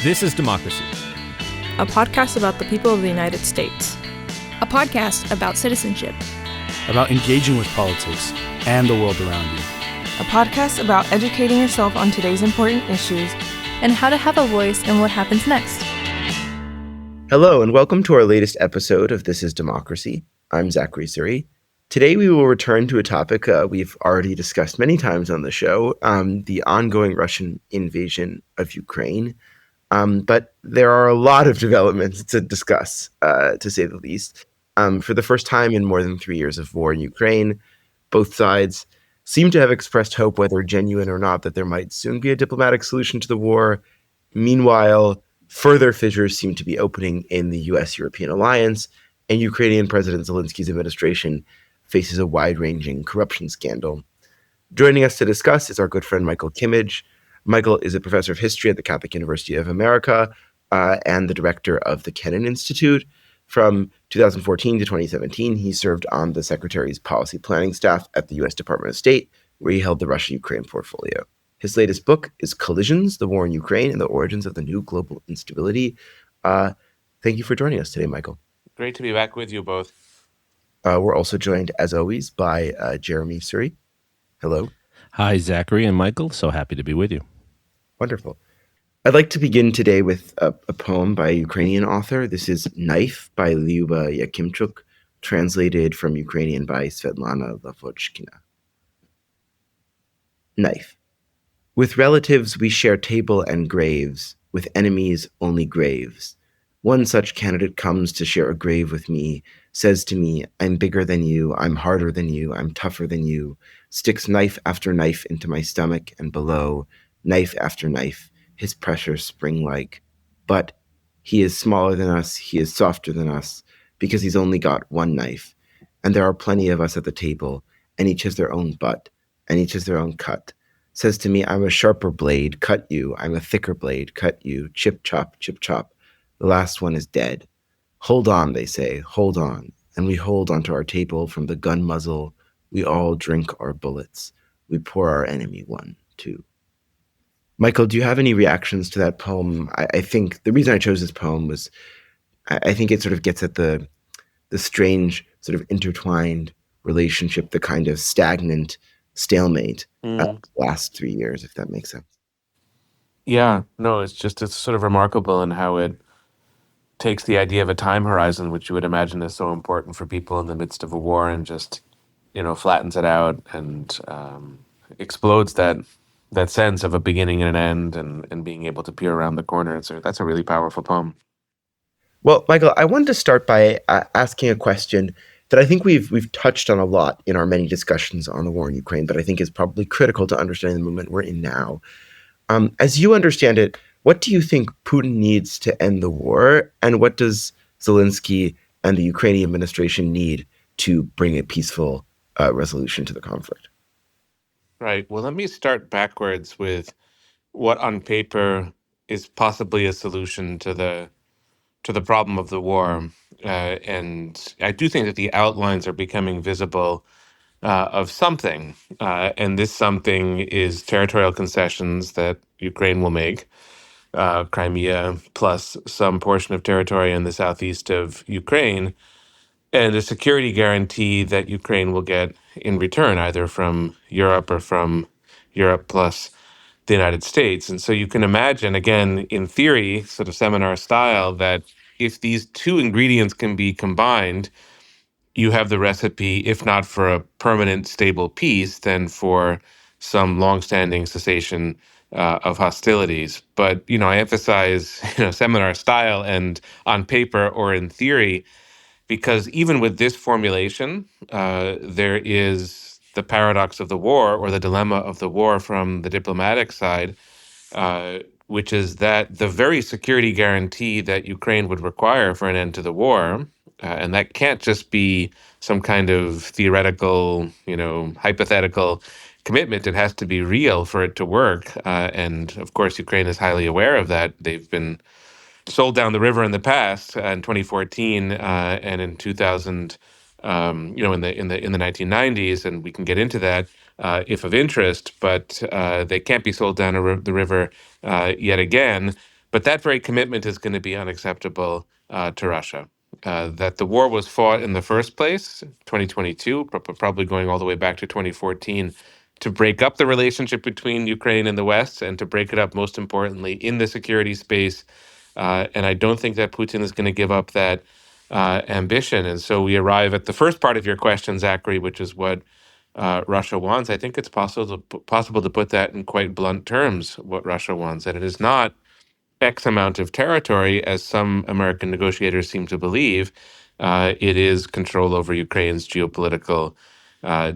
This is Democracy, a podcast about the people of the United States. A podcast about citizenship. About engaging with politics and the world around you. A podcast about educating yourself on today's important issues and how to have a voice in what happens next. Hello, and welcome to our latest episode of This is Democracy. I'm Zachary and Jeremi. Today we will return to a topic we've already discussed many times on the show, the ongoing Russian invasion of Ukraine. But there are a lot of developments to discuss, to say the least. For the first time in more than 3 years of war in Ukraine, both sides seem to have expressed hope, whether genuine or not, that there might soon be a diplomatic solution to the war. Meanwhile, further fissures seem to be opening in the U.S.-European alliance, and Ukrainian President Zelensky's administration faces a wide-ranging corruption scandal. Joining us to discuss is our good friend Michael Kimmage. Michael is a professor of history at the Catholic University of America and the director of the Kennan Institute. From 2014 to 2017, he served on the Secretary's policy planning staff at the U.S. Department of State, where he held the Russia-Ukraine portfolio. His latest book is Collisions, The War in Ukraine and the Origins of the New Global Instability. Thank you for joining us today, Michael. Great to be back with you both. We're also joined, as always, by Jeremi Suri. Hello. Hi, Zachary and Michael. So happy to be with you. Wonderful. I'd like to begin today with a poem by a Ukrainian author. This is Knife by Lyuba Yakimchuk, translated from Ukrainian by Svetlana Lavochkina. Knife. With relatives we share table and graves, with enemies only graves. One such candidate comes to share a grave with me, says to me, I'm bigger than you, I'm harder than you, I'm tougher than you, sticks knife after knife into my stomach and below, knife after knife, his pressure spring-like. But he is smaller than us, he is softer than us, because he's only got one knife. And there are plenty of us at the table, and each has their own butt, and each has their own cut. Says to me, I'm a sharper blade, cut you, I'm a thicker blade, cut you, chip chop, chip chop. The last one is dead. Hold on, they say, hold on. And we hold onto our table from the gun muzzle. We all drink our bullets. We pour our enemy one, too. Michael, do you have any reactions to that poem? I think the reason I chose this poem was I think it sort of gets at the strange sort of intertwined relationship, the kind of stagnant stalemate of the last 3 years, if that makes sense. Yeah, no, it's sort of remarkable in how it takes the idea of a time horizon, which you would imagine is so important for people in the midst of a war, and just, flattens it out and explodes that sense of a beginning and an end, and being able to peer around the corner. That's a really powerful poem. Well, Michael, I wanted to start by asking a question that I think we've touched on a lot in our many discussions on the war in Ukraine, but I think is probably critical to understanding the moment we're in now. As you understand it, what do you think Putin needs to end the war, and what does Zelensky and the Ukrainian administration need to bring a peaceful resolution to the conflict? Right. Well, let me start backwards with what on paper is possibly a solution to the problem of the war. And I do think that the outlines are becoming visible of something. And this something is territorial concessions that Ukraine will make, Crimea plus some portion of territory in the southeast of Ukraine, and a security guarantee that Ukraine will get in return, either from Europe or from Europe plus the United States. And so you can imagine, again, in theory, sort of seminar style, that if these two ingredients can be combined, you have the recipe, if not for a permanent, stable peace, then for some longstanding cessation of hostilities. But, I emphasize, seminar style and on paper or in theory, because even with this formulation, there is the paradox of the war, or the dilemma of the war from the diplomatic side, which is that the very security guarantee that Ukraine would require for an end to the war, and that can't just be some kind of theoretical, hypothetical commitment. It has to be real for it to work. And of course, Ukraine is highly aware of that. They've been sold down the river in the past, in 2014 and in 2000, in the 1990s, and we can get into that if of interest. But they can't be sold down the river yet again. But that very commitment is going to be unacceptable to Russia. That the war was fought in the first place, 2022, probably going all the way back to 2014, to break up the relationship between Ukraine and the West, and to break it up, most importantly, in the security space. And I don't think that Putin is going to give up that ambition. And so we arrive at the first part of your question, Zachary, which is what Russia wants. I think it's possible to put that in quite blunt terms, what Russia wants. And it is not X amount of territory, as some American negotiators seem to believe. It is control over Ukraine's geopolitical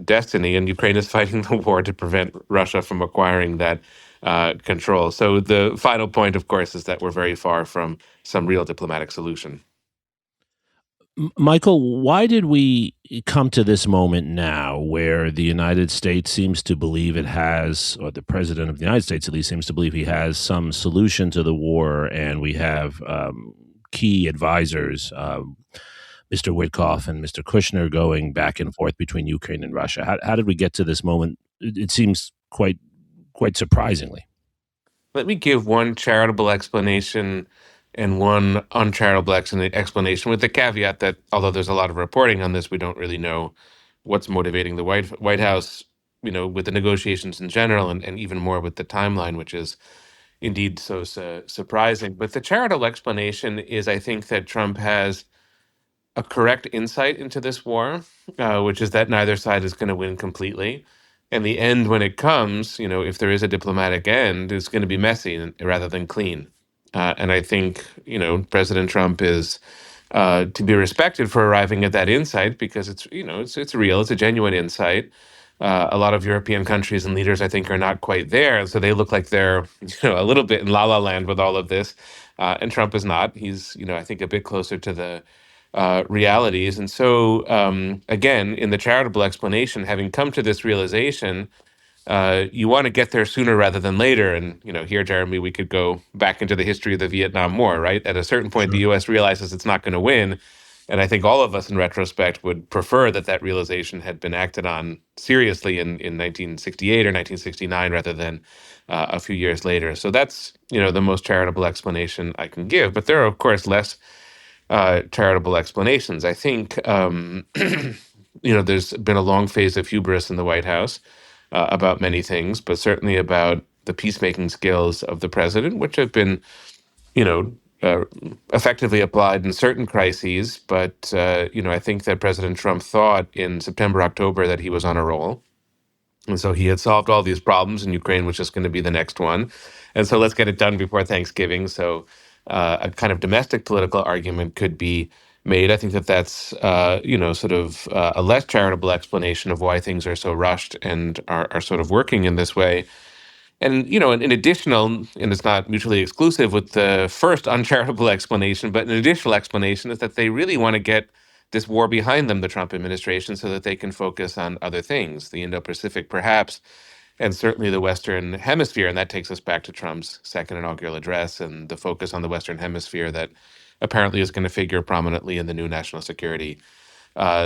destiny, and Ukraine is fighting the war to prevent Russia from acquiring that control. So the final point, of course, is that we're very far from some real diplomatic solution. Michael, why did we come to this moment now where the United States seems to believe it has, or the president of the United States at least seems to believe he has some solution to the war, and we have key advisors, Mr. Witkoff and Mr. Kushner, going back and forth between Ukraine and Russia? How did we get to this moment? It seems quite surprisingly. Let me give one charitable explanation and one uncharitable explanation, with the caveat that although there's a lot of reporting on this, we don't really know what's motivating the White House, with the negotiations in general, and even more with the timeline, which is indeed so surprising. But the charitable explanation is, I think, that Trump has a correct insight into this war, which is that neither side is going to win completely. And the end, when it comes, if there is a diplomatic end, is going to be messy rather than clean. And I think, President Trump is to be respected for arriving at that insight, because it's real, it's a genuine insight. A lot of European countries and leaders, I think, are not quite there, and so they look like they're, a little bit in la la land with all of this. And Trump is not. He's, I think, a bit closer to the realities. And so, again, in the charitable explanation, having come to this realization, you want to get there sooner rather than later. And, here, Jeremy, we could go back into the history of the Vietnam War, right? At a certain point, the U.S. realizes it's not going to win. And I think all of us in retrospect would prefer that realization had been acted on seriously in 1968 or 1969 rather than a few years later. So that's, the most charitable explanation I can give. But there are, of course, less charitable explanations. I think, there's been a long phase of hubris in the White House about many things, but certainly about the peacemaking skills of the president, which have been, effectively applied in certain crises. But, I think that President Trump thought in September, October that he was on a roll. And so he had solved all these problems, and Ukraine was just going to be the next one. And so let's get it done before Thanksgiving. So a kind of domestic political argument could be made. I think that's, sort of a less charitable explanation of why things are so rushed and are sort of working in this way. And, an additional, and it's not mutually exclusive with the first uncharitable explanation, but an additional explanation is that they really want to get this war behind them, the Trump administration, so that they can focus on other things, the Indo-Pacific perhaps, and certainly the Western Hemisphere. And that takes us back to Trump's second inaugural address and the focus on the Western Hemisphere that apparently is going to figure prominently in the new national security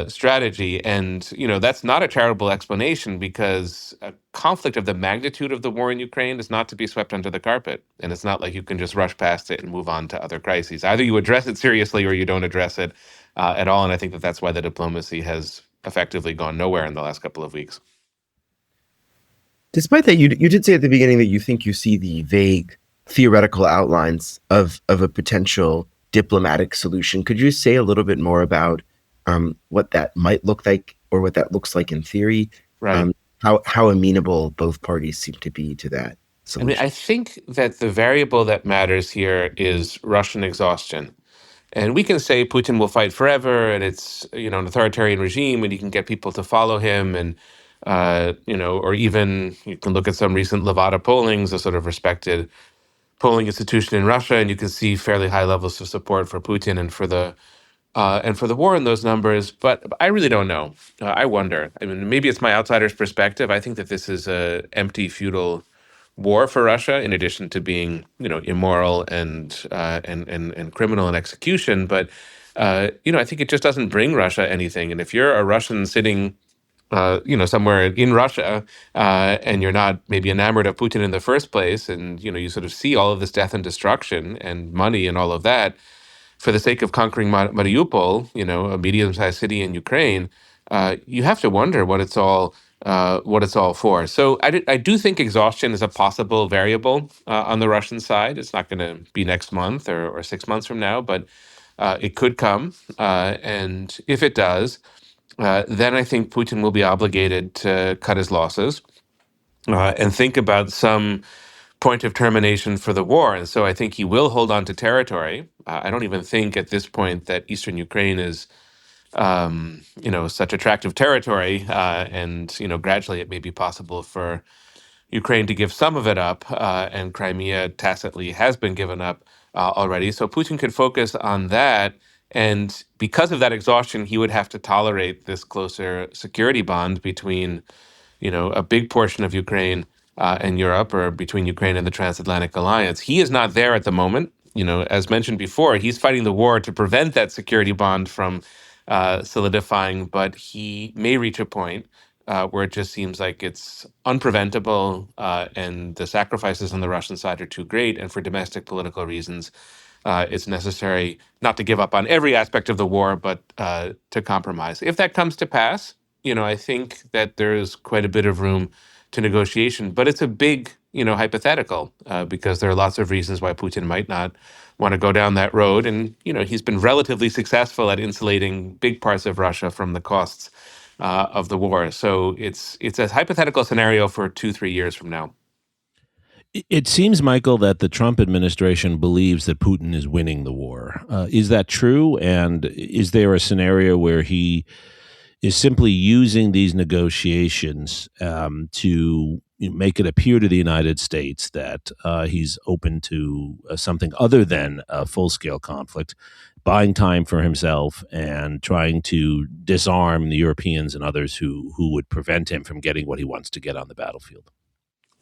strategy. And, that's not a charitable explanation, because a conflict of the magnitude of the war in Ukraine is not to be swept under the carpet. And it's not like you can just rush past it and move on to other crises. Either you address it seriously or you don't address it at all. And I think that's why the diplomacy has effectively gone nowhere in the last couple of weeks. Despite that, you did say at the beginning that you think you see the vague theoretical outlines of a potential diplomatic solution. Could you say a little bit more about what that might look like, or what that looks like in theory? Right. How amenable both parties seem to be to that solution? I think that the variable that matters here is Russian exhaustion. And we can say Putin will fight forever, and it's, an authoritarian regime, and he can get people to follow him, and or even you can look at some recent Levada pollings, a sort of respected polling institution in Russia, and you can see fairly high levels of support for Putin and for the war in those numbers. But I really don't know. I wonder. I mean, maybe it's my outsider's perspective. I think that this is a empty, futile war for Russia, in addition to being, immoral and criminal in execution. But I think it just doesn't bring Russia anything. And if you're a Russian sitting somewhere in Russia, and you're not maybe enamored of Putin in the first place, and you sort of see all of this death and destruction and money and all of that for the sake of conquering Mariupol, a medium-sized city in Ukraine, you have to wonder what it's all for. So I do think exhaustion is a possible variable on the Russian side. It's not going to be next month or 6 months from now, but it could come. And if it does, then I think Putin will be obligated to cut his losses and think about some point of termination for the war. And so I think he will hold on to territory. I don't even think at this point that Eastern Ukraine is, such attractive territory. And gradually it may be possible for Ukraine to give some of it up, and Crimea tacitly has been given up already. So Putin could focus on that. And because of that exhaustion, he would have to tolerate this closer security bond between, a big portion of Ukraine and Europe, or between Ukraine and the Transatlantic Alliance. He is not there at the moment. As mentioned before, he's fighting the war to prevent that security bond from solidifying, but he may reach a point where it just seems like it's unpreventable, and the sacrifices on the Russian side are too great. And for domestic political reasons, it's necessary not to give up on every aspect of the war, but to compromise. If that comes to pass, I think that there's quite a bit of room to negotiation. But it's a big, hypothetical, because there are lots of reasons why Putin might not want to go down that road. And, he's been relatively successful at insulating big parts of Russia from the costs of the war. So it's a hypothetical scenario for 2-3 years from now. It seems, Michael, that the Trump administration believes that Putin is winning the war. Is that true? And is there a scenario where he is simply using these negotiations to make it appear to the United States that he's open to something other than a full-scale conflict, buying time for himself and trying to disarm the Europeans and others who would prevent him from getting what he wants to get on the battlefield?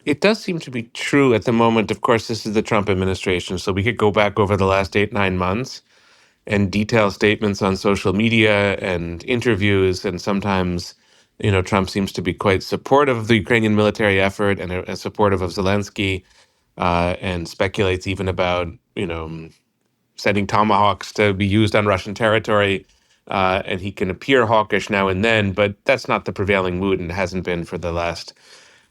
It does seem to be true at the moment. Of course, this is the Trump administration, so we could go back over the last 8-9 months and detail statements on social media and interviews. And sometimes, Trump seems to be quite supportive of the Ukrainian military effort and supportive of Zelensky, and speculates even about, sending tomahawks to be used on Russian territory. And he can appear hawkish now and then, but that's not the prevailing mood, and hasn't been for the last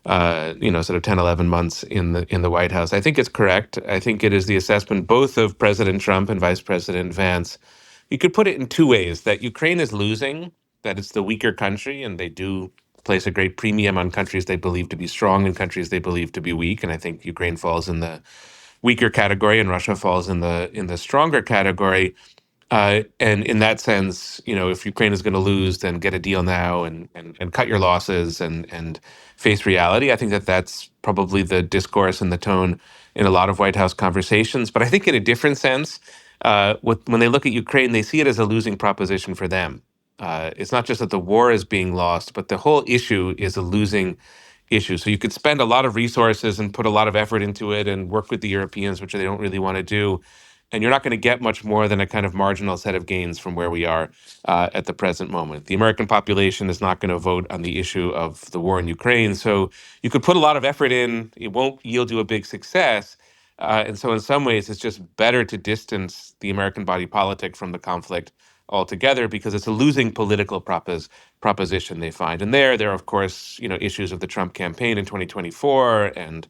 sort of 10, 11 months in the White House. I think it's correct. I think it is the assessment both of President Trump and Vice President Vance. You could put it in two ways: that Ukraine is losing, that it's the weaker country, and they do place a great premium on countries they believe to be strong and countries they believe to be weak. And I think Ukraine falls in the weaker category and Russia falls in the stronger category. And in that sense, if Ukraine is going to lose, then get a deal now and cut your losses and face reality. I think that that's probably the discourse and the tone in a lot of White House conversations. But I think in a different sense, when they look at Ukraine, they see it as a losing proposition for them. It's not just that the war is being lost, but the whole issue is a losing issue. So you could spend a lot of resources and put a lot of effort into it and work with the Europeans, which they don't really want to do. And you're not going to get much more than a kind of marginal set of gains from where we are at the present moment. The American population is not going to vote on the issue of the war in Ukraine. So you could put a lot of effort in. It won't yield you a big success. And so in some ways, it's just better to distance the American body politic from the conflict altogether, because it's a losing political proposition, they find. And there are, of course, issues of the Trump campaign in 2024 and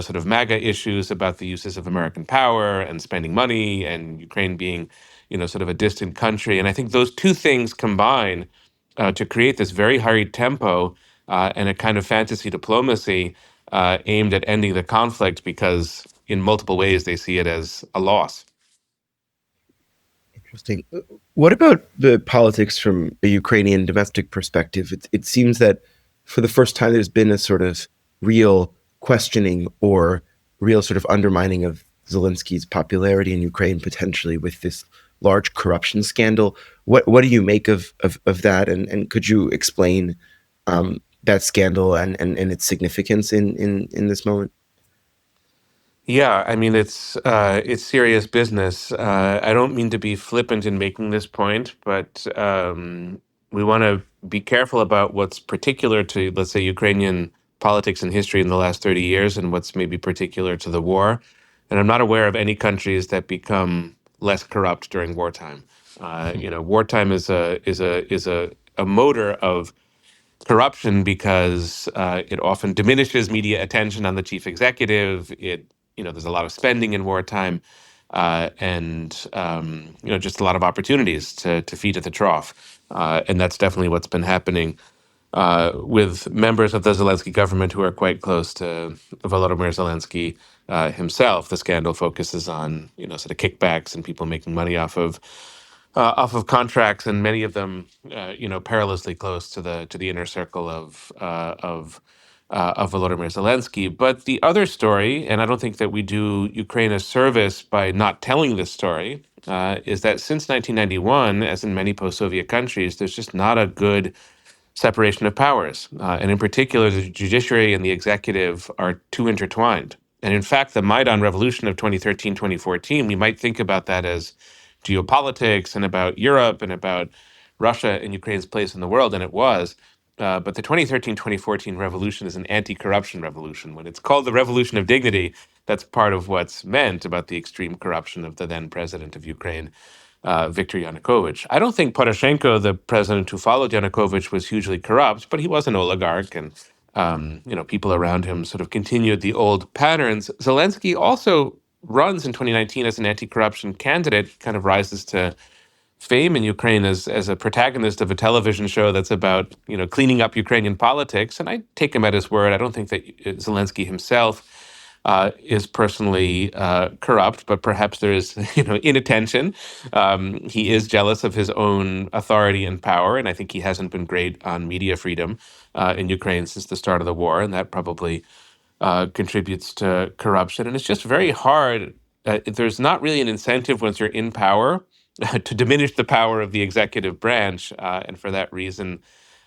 sort of MAGA issues about the uses of American power and spending money, and Ukraine being, sort of a distant country. And I think those two things combine to create this very hurried tempo and a kind of fantasy diplomacy aimed at ending the conflict, because in multiple ways they see it as a loss. Interesting. What about the politics from a Ukrainian domestic perspective? It seems that for the first time there's been a sort of real questioning or real sort of undermining of Zelensky's popularity in Ukraine, potentially with this large corruption scandal. What do you make of that? And could you explain that scandal and its significance in this moment? Yeah, I mean, it's serious business. I don't mean to be flippant in making this point, but to be careful about what's particular to, let's say, Ukrainian politics and history in the last 30 years and what's maybe particular to the war. And I'm not aware of any countries that become less corrupt during wartime. Wartime is a motor of corruption because it often diminishes media attention on the chief executive. There's a lot of spending in wartime, and just a lot of opportunities to feed at the trough, and that's definitely what's been happening with members of the Zelensky government who are quite close to Volodymyr Zelensky himself. The scandal focuses on sort of kickbacks and people making money off of contracts, and many of them, perilously close to the inner circle of Volodymyr Zelensky. But the other story, and I don't think that we do Ukraine a service by not telling this story, is that since 1991, as in many post-Soviet countries, there's just not a good separation of powers. And in particular, the judiciary and the executive are too intertwined. And in fact, the Maidan revolution of 2013, 2014, we might think about that as geopolitics and about Europe and about Russia and Ukraine's place in the world, and it was. But the 2013, 2014 revolution is an anti-corruption revolution. When it's called the Revolution of Dignity, that's part of what's meant about the extreme corruption of the then president of Ukraine, Viktor Yanukovych. I don't think Poroshenko, the president who followed Yanukovych, was hugely corrupt, but he was an oligarch, and people around him sort of continued the old patterns. Zelensky also runs in 2019 as an anti-corruption candidate, kind of rises to fame in Ukraine as a protagonist of a television show that's about cleaning up Ukrainian politics. And I take him at his word. I don't think that Zelensky himself is personally corrupt, but perhaps there is inattention. He is jealous of his own authority and power, and I think he hasn't been great on media freedom in Ukraine since the start of the war, and that probably contributes to corruption. And it's just very hard. There's not really an incentive once you're in power to diminish the power of the executive branch. And for that reason,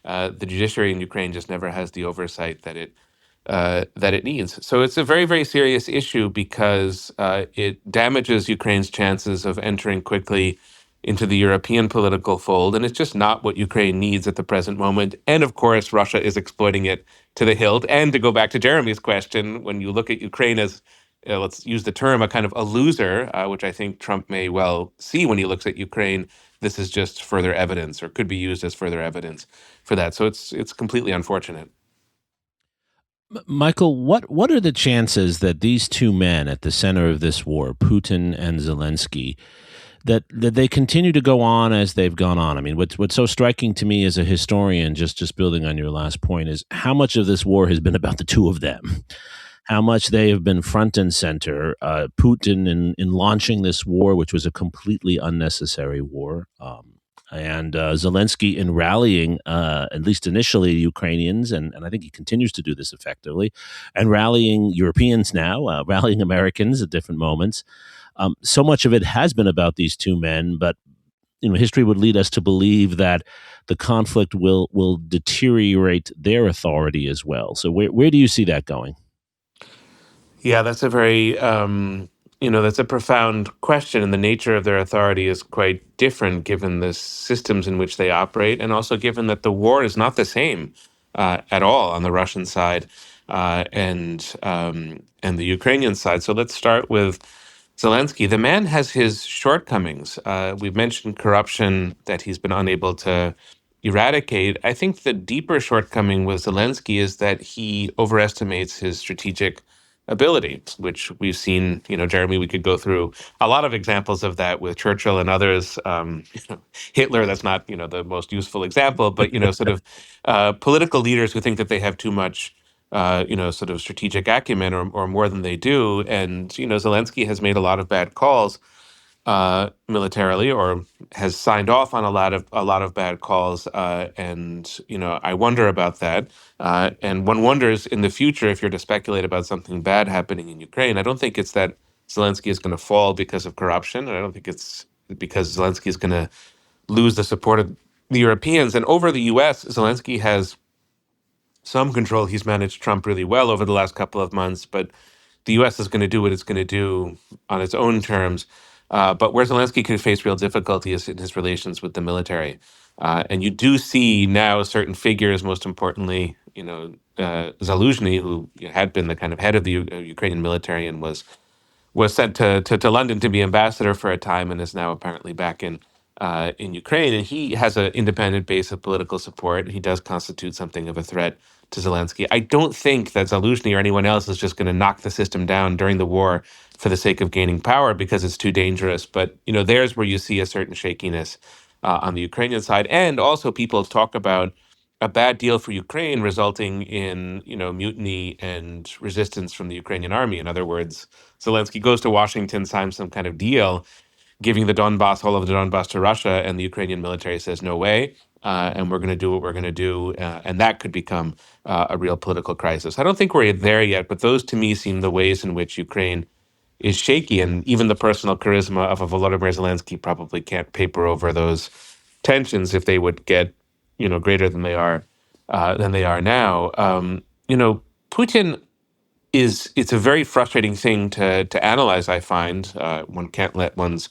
the judiciary in Ukraine just never has the oversight that it needs. So it's a very, very serious issue because it damages Ukraine's chances of entering quickly into the European political fold. And it's just not what Ukraine needs at the present moment. And of course, Russia is exploiting it to the hilt. And to go back to Jeremy's question, when you look at Ukraine as, let's use the term, a kind of a loser, which I think Trump may well see when he looks at Ukraine, this is just further evidence, or could be used as further evidence for that. So it's completely unfortunate. Michael, what are the chances that these two men at the center of this war, Putin and Zelensky, that they continue to go on as they've gone on? I mean, what's so striking to me as a historian, just building on your last point, is how much of this war has been about the two of them, how much they have been front and center. Putin in launching this war, which was a completely unnecessary war, and Zelensky in rallying, at least initially, Ukrainians, and I think he continues to do this effectively, and rallying Europeans now, rallying Americans at different moments. So much of it has been about these two men, but history would lead us to believe that the conflict will deteriorate their authority as well. So where do you see that going? Yeah, that's a very that's a profound question, and the nature of their authority is quite different given the systems in which they operate, and also given that the war is not the same at all on the Russian side and the Ukrainian side. So let's start with Zelensky. The man has his shortcomings. We've mentioned corruption that he's been unable to eradicate. I think the deeper shortcoming with Zelensky is that he overestimates his strategic ability, which we've seen, Jeremy, we could go through a lot of examples of that with Churchill and others. Hitler, that's not, the most useful example, but, sort of political leaders who think that they have too much, sort of strategic acumen or more than they do. And, Zelensky has made a lot of bad calls militarily, or has signed off on a lot of bad calls, and I wonder about that. And one wonders in the future, if you're to speculate about something bad happening in Ukraine, I don't think it's that Zelensky is going to fall because of corruption, and I don't think it's because Zelensky is going to lose the support of the Europeans. And over the U.S., Zelensky has some control. He's managed Trump really well over the last couple of months, but the U.S. is going to do what it's going to do on its own terms. But where Zelensky could face real difficulty is in his relations with the military. And you do see now certain figures, most importantly, Zaluzhny, who had been the kind of head of the Ukrainian military and was sent to London to be ambassador for a time and is now apparently back in Ukraine. And he has an independent base of political support. He does constitute something of a threat to Zelensky. I don't think that Zaluzhny or anyone else is just going to knock the system down during the war for the sake of gaining power because it's too dangerous. But there's where you see a certain shakiness on the Ukrainian side. And also people talk about a bad deal for Ukraine resulting in, mutiny and resistance from the Ukrainian army. In other words, Zelensky goes to Washington, signs some kind of deal, giving the Donbass, all of the Donbass to Russia, and the Ukrainian military says, no way, and we're going to do what we're going to do, and that could become a real political crisis. I don't think we're there yet, but those to me seem the ways in which Ukraine is shaky, and even the personal charisma of a Volodymyr Zelensky probably can't paper over those tensions if they would get, greater than they are now. Putin it's a very frustrating thing to analyze, I find. One can't let one's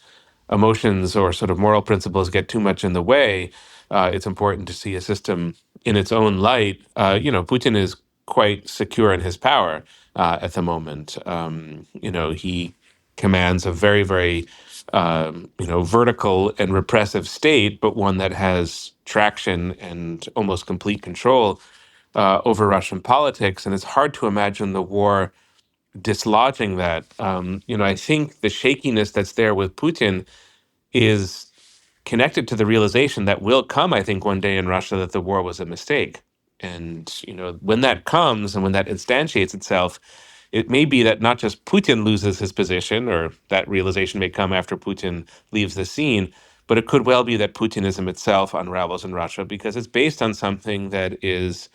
emotions or sort of moral principles get too much in the way. It's important to see a system in its own light. Putin is quite secure in his power at the moment. He commands a very, very vertical and repressive state, but one that has traction and almost complete control over Russian politics, and it's hard to imagine the war dislodging that. I think the shakiness that's there with Putin is connected to the realization that will come, I think, one day in Russia that the war was a mistake. And when that comes and when that instantiates itself, it may be that not just Putin loses his position, or that realization may come after Putin leaves the scene, but it could well be that Putinism itself unravels in Russia because it's based on something that is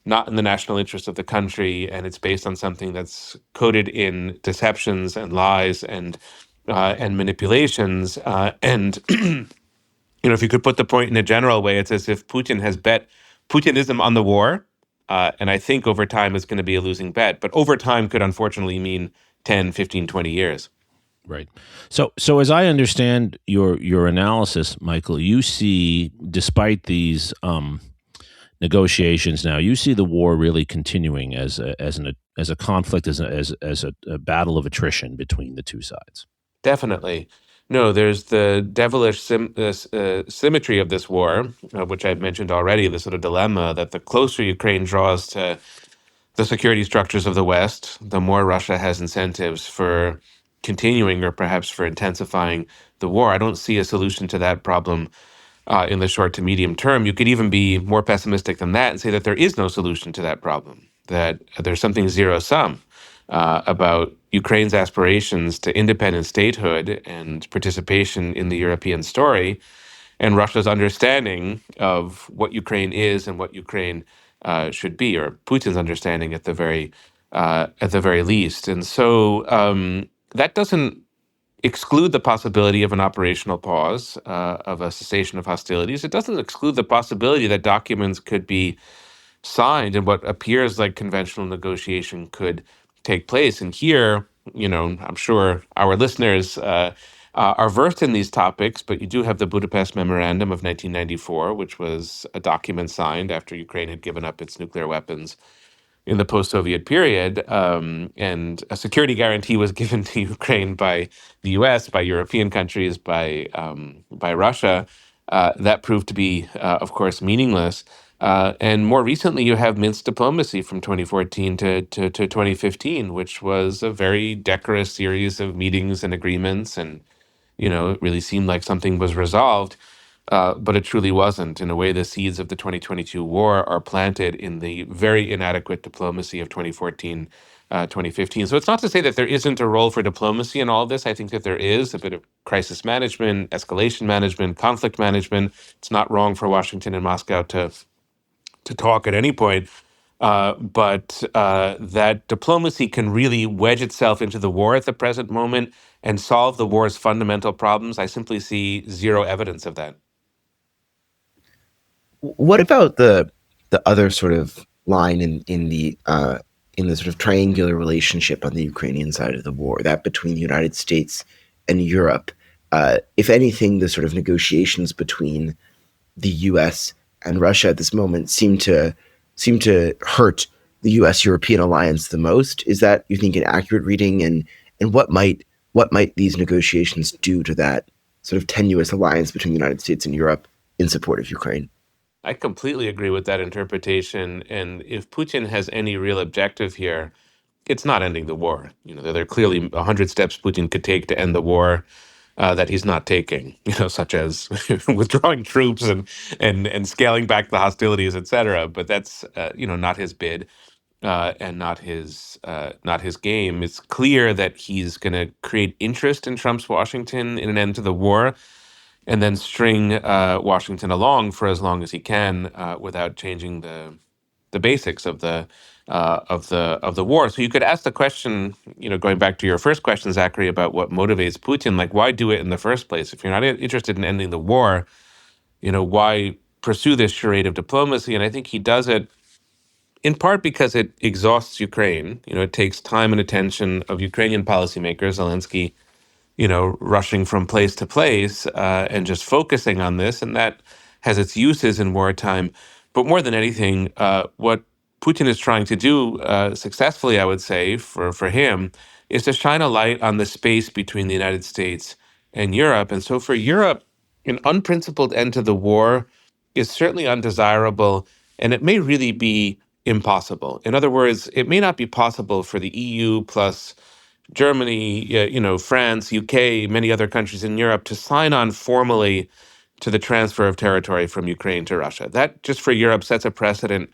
not in the national interest of the country, and it's based on something that's coded in deceptions and lies and manipulations. And if you could put the point in a general way, it's as if Putin has bet Putinism on the war, and I think over time it's going to be a losing bet. But over time could unfortunately mean 10, 15, 20 years. Right. So as I understand your analysis, Michael, you see, despite these negotiations now, you see the war really continuing as a conflict, as a battle of attrition between the two sides. Definitely. No, there's the devilish symmetry of this war, which I've mentioned already, the sort of dilemma that the closer Ukraine draws to the security structures of the West, the more Russia has incentives for continuing or perhaps for intensifying the war. I don't see a solution to that problem in the short to medium term. You could even be more pessimistic than that and say that there is no solution to that problem, that there's something zero-sum about Ukraine's aspirations to independent statehood and participation in the European story, and Russia's understanding of what Ukraine is and what Ukraine should be, or Putin's understanding at the very least. And so that doesn't exclude the possibility of an operational pause, of a cessation of hostilities. It doesn't exclude the possibility that documents could be signed and what appears like conventional negotiation could take place. And here, I'm sure our listeners are versed in these topics, but you do have the Budapest Memorandum of 1994, which was a document signed after Ukraine had given up its nuclear weapons in the post-Soviet period, and a security guarantee was given to Ukraine by the U.S., by European countries, by Russia. That proved to be, of course, meaningless. And more recently, you have Minsk diplomacy from 2014 to 2015, which was a very decorous series of meetings and agreements, and it really seemed like something was resolved. But it truly wasn't. In a way, the seeds of the 2022 war are planted in the very inadequate diplomacy of 2014, 2015. So it's not to say that there isn't a role for diplomacy in all of this. I think that there is a bit of crisis management, escalation management, conflict management. It's not wrong for Washington and Moscow to talk at any point. But that diplomacy can really wedge itself into the war at the present moment and solve the war's fundamental problems. I simply see zero evidence of that. What about the other sort of line in the sort of triangular relationship on the Ukrainian side of the war, that between the United States and Europe? If anything, the sort of negotiations between the U.S. and Russia at this moment seem to hurt the U.S.-European alliance the most. Is that, you think, an accurate reading? And what might these negotiations do to that sort of tenuous alliance between the United States and Europe in support of Ukraine? I completely agree with that interpretation. And if Putin has any real objective here, it's not ending the war. There are clearly 100 steps Putin could take to end the war that he's not taking. Such as withdrawing troops and scaling back the hostilities, et cetera. But that's not his bid and not his game. It's clear that he's going to create interest in Trump's Washington in an end to the war, and then string Washington along for as long as he can without changing the basics of the war. So you could ask the question, going back to your first question, Zachary, about what motivates Putin. Like, why do it in the first place? If you're not interested in ending the war, why pursue this charade of diplomacy? And I think he does it in part because it exhausts Ukraine. It takes time and attention of Ukrainian policymakers, Zelensky, rushing from place to place and just focusing on this. And that has its uses in wartime. But more than anything, what Putin is trying to do successfully, I would say, for him, is to shine a light on the space between the United States and Europe. And so for Europe, an unprincipled end to the war is certainly undesirable, and it may really be impossible. In other words, it may not be possible for the EU plus Germany, France, UK, many other countries in Europe to sign on formally to the transfer of territory from Ukraine to Russia. That just for Europe sets a precedent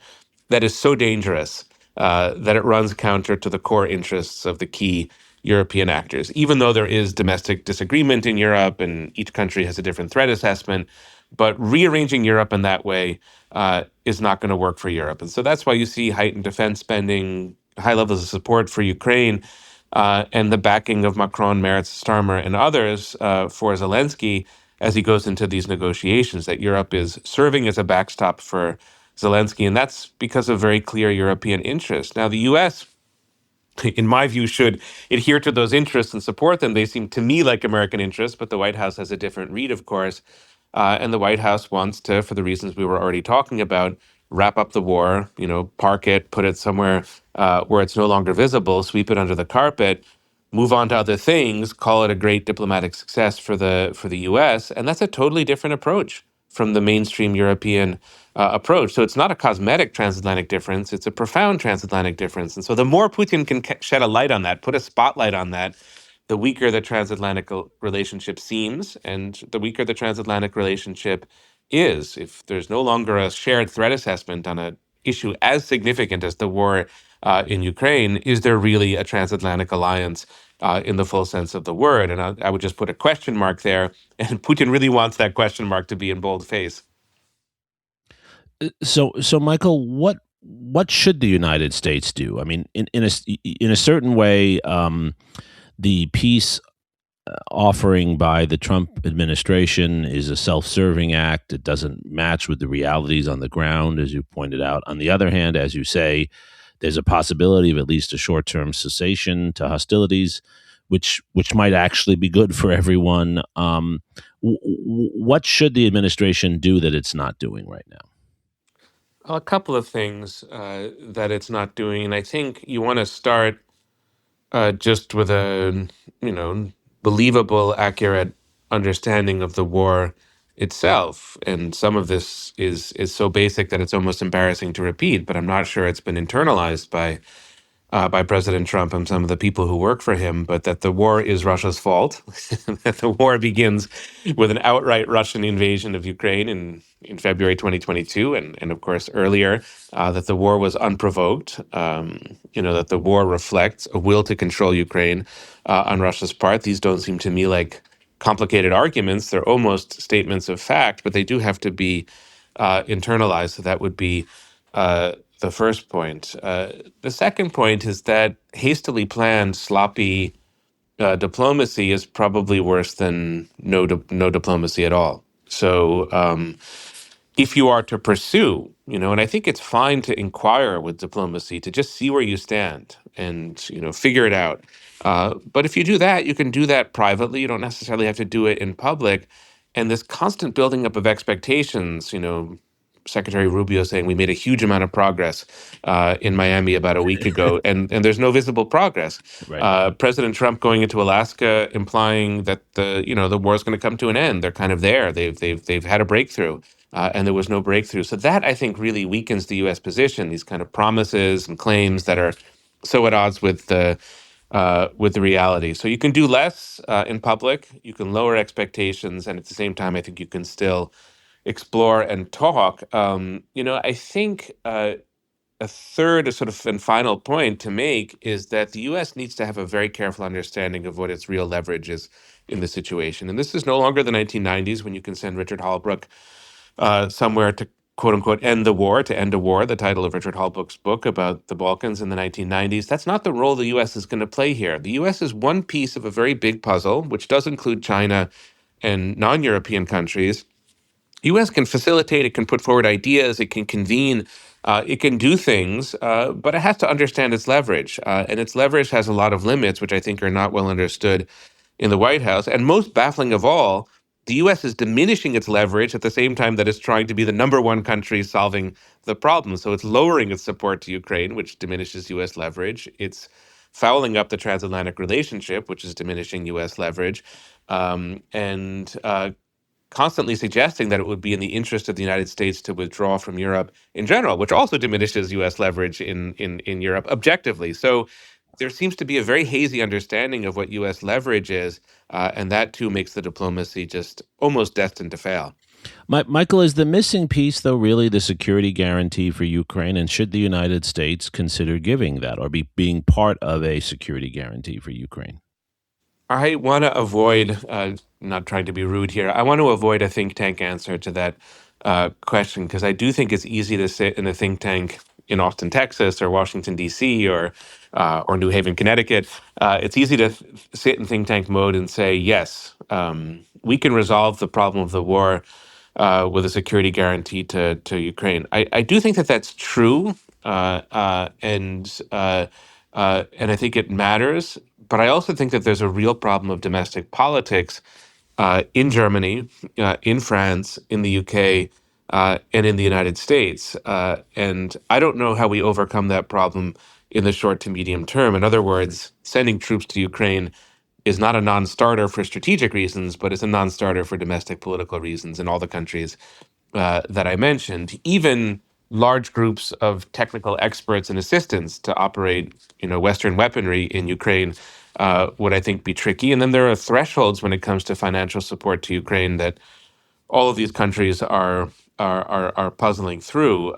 that is so dangerous that it runs counter to the core interests of the key European actors. Even though there is domestic disagreement in Europe and each country has a different threat assessment, but rearranging Europe in that way is not going to work for Europe. And so that's why you see heightened defense spending, high levels of support for Ukraine, and the backing of Macron, Merz, Starmer, and others for Zelensky as he goes into these negotiations, that Europe is serving as a backstop for Zelensky. And that's because of very clear European interests. Now, the U.S., in my view, should adhere to those interests and support them. They seem to me like American interests, but the White House has a different read, of course. And the White House wants to, for the reasons we were already talking about, wrap up the war, park it, put it somewhere where it's no longer visible, sweep it under the carpet, move on to other things, call it a great diplomatic success for the U.S. And that's a totally different approach from the mainstream European approach. So it's not a cosmetic transatlantic difference, it's a profound transatlantic difference. And so the more Putin can shed a light on that, put a spotlight on that, the weaker the transatlantic relationship seems, and the weaker the transatlantic relationship is. If there's no longer a shared threat assessment on an issue as significant as the war in Ukraine, is there really a transatlantic alliance in the full sense of the word? And I would just put a question mark there, and Putin really wants that question mark to be in boldface. So Michael, what should the United States do? I mean, in a certain way, the peace offering by the Trump administration is a self-serving act. It doesn't match with the realities on the ground, as you pointed out. On the other hand, as you say, there's a possibility of at least a short-term cessation to hostilities, which might actually be good for everyone. What should the administration do that it's not doing right now? A couple of things that it's not doing, and I think you want to start just with a believable, accurate understanding of the war itself. And some of this is so basic that it's almost embarrassing to repeat, but I'm not sure it's been internalized by President Trump and some of the people who work for him, but that the war is Russia's fault, that the war begins with an outright Russian invasion of Ukraine in February 2022, and of course earlier, that the war was unprovoked, that the war reflects a will to control Ukraine on Russia's part. These don't seem to me like complicated arguments. They're almost statements of fact, but they do have to be internalized. So that would be the first point. The second point is that hastily planned, sloppy diplomacy is probably worse than no diplomacy at all. So if you are to pursue, and I think it's fine to inquire with diplomacy, to just see where you stand and, figure it out. But if you do that, you can do that privately. You don't necessarily have to do it in public. And this constant building up of expectations, Secretary Rubio saying we made a huge amount of progress in Miami about a week ago, and there's no visible progress. Right. President Trump going into Alaska implying that the war is going to come to an end. They're kind of there. They've had a breakthrough, and there was no breakthrough. So that, I think, really weakens the U.S. position. These kind of promises and claims that are so at odds with the reality. So you can do less in public. You can lower expectations, and at the same time, I think you can still explore and talk. I think a third, sort of, and final point to make is that the U.S. needs to have a very careful understanding of what its real leverage is in the situation. And this is no longer the 1990s when you can send Richard Holbrooke somewhere to quote unquote end the war, to end a war, the title of Richard Holbrooke's book about the Balkans in the 1990s. That's not the role the U.S. is going to play here. The U.S. is one piece of a very big puzzle, which does include China and non-European countries. U.S. can facilitate, it can put forward ideas, it can convene, it can do things, but it has to understand its leverage. And its leverage has a lot of limits, which I think are not well understood in the White House. And most baffling of all, the U.S. is diminishing its leverage at the same time that it's trying to be the number one country solving the problem. So it's lowering its support to Ukraine, which diminishes U.S. leverage. It's fouling up the transatlantic relationship, which is diminishing U.S. leverage. And constantly suggesting that it would be in the interest of the United States to withdraw from Europe in general, which also diminishes U.S. leverage in Europe objectively. So there seems to be a very hazy understanding of what U.S. leverage is, and that too makes the diplomacy just almost destined to fail. Michael, is the missing piece, though, really the security guarantee for Ukraine? And should the United States consider giving that or being part of a security guarantee for Ukraine? I want to avoid, not trying to be rude here, I want to avoid a think tank answer to that question, because I do think it's easy to sit in a think tank in Austin, Texas, or Washington, D.C., or New Haven, Connecticut. It's easy to sit in think tank mode and say, yes, we can resolve the problem of the war with a security guarantee to Ukraine. I do think that that's true, and I think it matters. But I also think that there's a real problem of domestic politics in Germany, in France, in the UK, and in the United States. And I don't know how we overcome that problem in the short to medium term. In other words, sending troops to Ukraine is not a non-starter for strategic reasons, but it's a non-starter for domestic political reasons in all the countries that I mentioned. Even large groups of technical experts and assistants to operate, Western weaponry in Ukraine would, I think, be tricky. And then there are thresholds when it comes to financial support to Ukraine that all of these countries are puzzling through.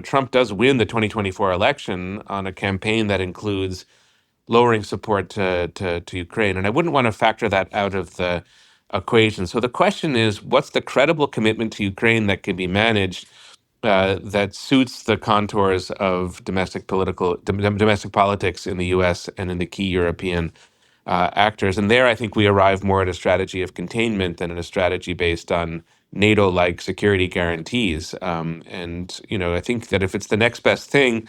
Trump does win the 2024 election on a campaign that includes lowering support to Ukraine, and I wouldn't want to factor that out of the equation. So the question is, what's the credible commitment to Ukraine that can be managed that suits the contours of domestic politics in the U.S. and in the key European actors? And there, I think we arrive more at a strategy of containment than at a strategy based on NATO-like security guarantees. I think that if it's the next best thing,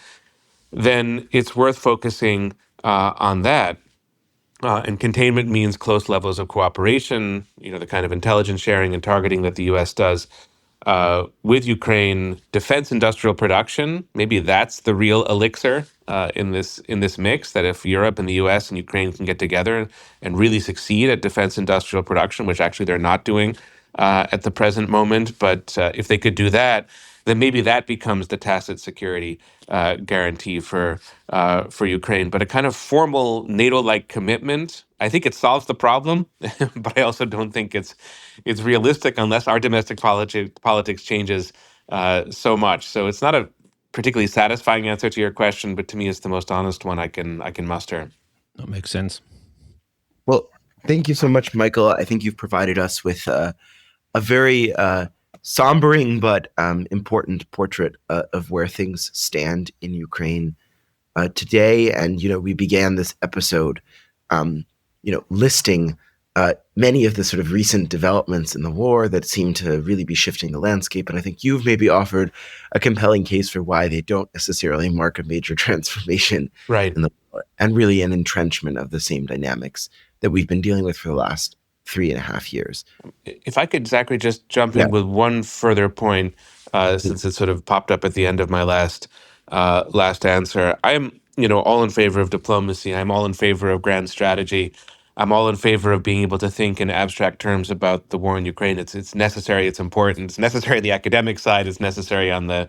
then it's worth focusing on that. And containment means close levels of cooperation, the kind of intelligence sharing and targeting that the U.S. does with Ukraine. Defense industrial production, maybe that's the real elixir in this mix, that if Europe and the U.S. and Ukraine can get together and really succeed at defense industrial production, which actually they're not doing at the present moment, but if they could do that, then maybe that becomes the tacit security guarantee for Ukraine. But a kind of formal NATO-like commitment, I think it solves the problem, but I also don't think it's realistic unless our domestic politics changes so much. So it's not a particularly satisfying answer to your question, but to me, it's the most honest one I can muster. That makes sense. Well, thank you so much, Michael. I think you've provided us with a very sombering but important portrait of where things stand in Ukraine today. And, we began this episode, listing many of the sort of recent developments in the war that seem to really be shifting the landscape. And I think you've maybe offered a compelling case for why they don't necessarily mark a major transformation in the war, and really an entrenchment of the same dynamics that we've been dealing with for the last 3.5 years. If I could, Zachary, just jump in with one further point, since it sort of popped up at the end of my last answer. I am, all in favor of diplomacy. I'm all in favor of grand strategy. I'm all in favor of being able to think in abstract terms about the war in Ukraine. It's necessary. It's important. It's necessary on the academic side. It's necessary on the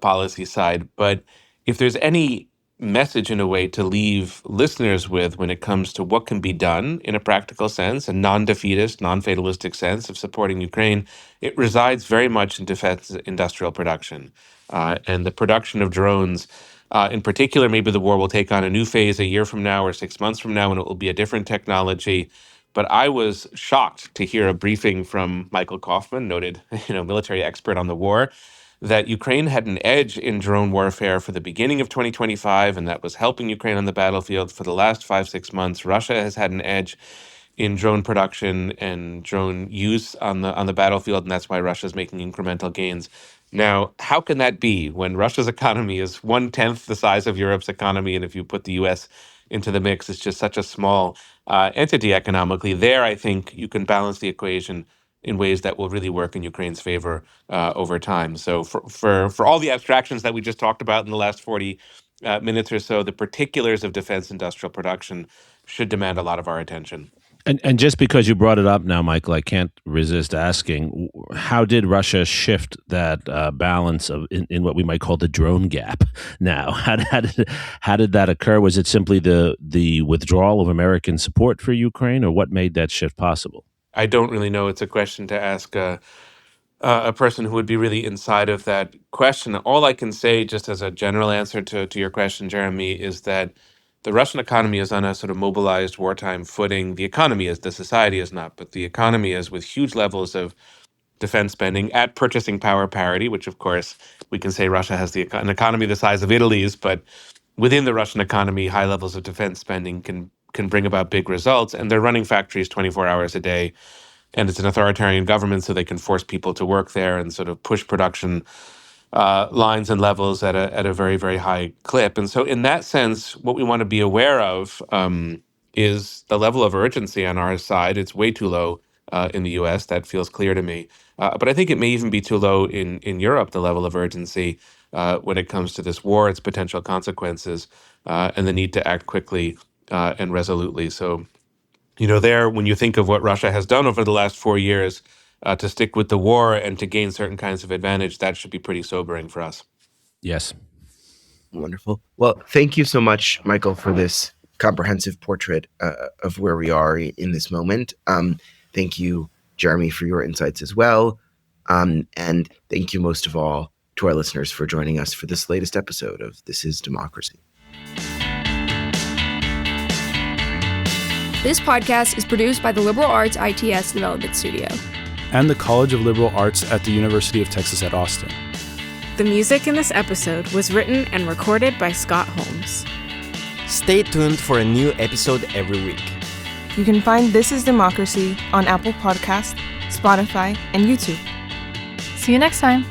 policy side. But if there's any message in a way to leave listeners with when it comes to what can be done in a practical sense, a non-defeatist, non-fatalistic sense of supporting Ukraine, it resides very much in defense industrial production. And the production of drones, in particular, maybe the war will take on a new phase a year from now or 6 months from now, and it will be a different technology. But I was shocked to hear a briefing from Michael Kaufman, noted military expert on the war, that Ukraine had an edge in drone warfare for the beginning of 2025, and that was helping Ukraine on the battlefield for the last 5-6 months. Russia has had an edge in drone production and drone use on the battlefield, and that's why Russia's making incremental gains. Now, how can that be when Russia's economy is 1/10 the size of Europe's economy, and if you put the U.S. into the mix, it's just such a small entity economically? There, I think you can balance the equation in ways that will really work in Ukraine's favor over time. So for all the abstractions that we just talked about in the last 40 minutes or so, the particulars of defense industrial production should demand a lot of our attention. And just because you brought it up now, Michael, I can't resist asking, how did Russia shift that balance in what we might call the drone gap now? How did that occur? Was it simply the withdrawal of American support for Ukraine, or what made that shift possible? I don't really know. It's a question to ask a person who would be really inside of that question. All I can say, just as a general answer to your question, Jeremy, is that the Russian economy is on a sort of mobilized wartime footing. The economy is, the society is not, but the economy is, with huge levels of defense spending at purchasing power parity, which of course we can say Russia has an economy the size of Italy's, but within the Russian economy, high levels of defense spending can bring about big results. And they're running factories 24 hours a day. And it's an authoritarian government, so they can force people to work there and sort of push production lines and levels at a very, very high clip. And so in that sense, what we want to be aware of is the level of urgency on our side. It's way too low in the U.S. That feels clear to me. But I think it may even be too low in Europe, the level of urgency when it comes to this war, its potential consequences, and the need to act quickly and resolutely. So, when you think of what Russia has done over the last 4 years to stick with the war and to gain certain kinds of advantage, that should be pretty sobering for us. Yes. Wonderful. Well, thank you so much, Michael, for this comprehensive portrait of where we are in this moment. Thank you, Jeremy, for your insights as well. And thank you most of all to our listeners for joining us for this latest episode of This is Democracy. This podcast is produced by the Liberal Arts ITS Development Studio and the College of Liberal Arts at the University of Texas at Austin. The music in this episode was written and recorded by Scott Holmes. Stay tuned for a new episode every week. You can find This is Democracy on Apple Podcasts, Spotify, and YouTube. See you next time.